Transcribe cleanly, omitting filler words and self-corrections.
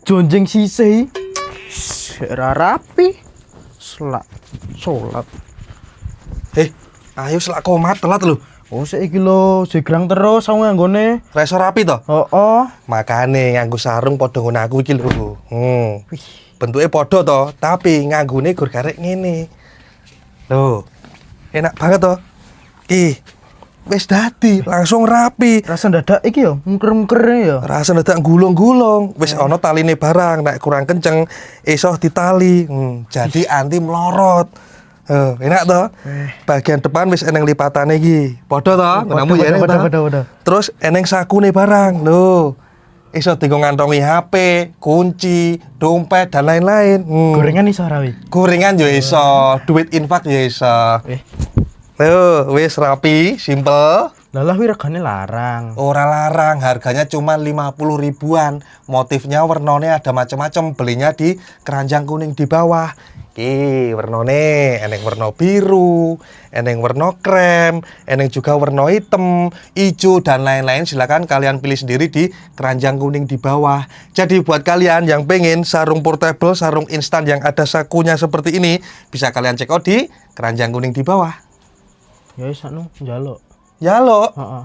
Jonjeng sisih. Ora rapi. Salat. Ayo selak komat telat lho. Oh, saiki lho, jegrang terus aku nganggone. Ra iso rapi to? Oh. Makane nganggo sarung padha ngono aku iki lho. Bentuke padha to, tapi nganggone gur karek ngene. Loh. Enak banget to. Ih. Wis dadi, langsung rapi. Rasa dadak iki yo, mungker-mungker ya. Rasa dadak gulung-gulung. Wis ana taline barang, nek kurang kenceng iso ditali. Jadi anti melorot. Enak to? Bagian depan wis eneng lipatane iki. Padha to? Kamu ya eneng to? Terus eneng sakune barang. Lho. Iso dienggo ngantongi HP, kunci, dompet dan lain-lain. Gorengan iso ora wi? Gorengan yo iso, duit infak yo iso. Loh, wis rapi, simple. Lah wi regane larang. Ora larang, harganya cuma 50 ribuan. Motifnya warnanya ada macam-macam. Belinya di keranjang kuning di bawah. Ki, warnane eneng warna biru, eneng warna krem, eneng juga warna hitam, hijau dan lain-lain. Silakan kalian pilih sendiri di keranjang kuning di bawah. Jadi buat kalian yang pengen sarung portable, sarung instan yang ada sakunya seperti ini, bisa kalian check out di keranjang kuning di bawah. Ya wis anu njaluk. Ya lo. Heeh.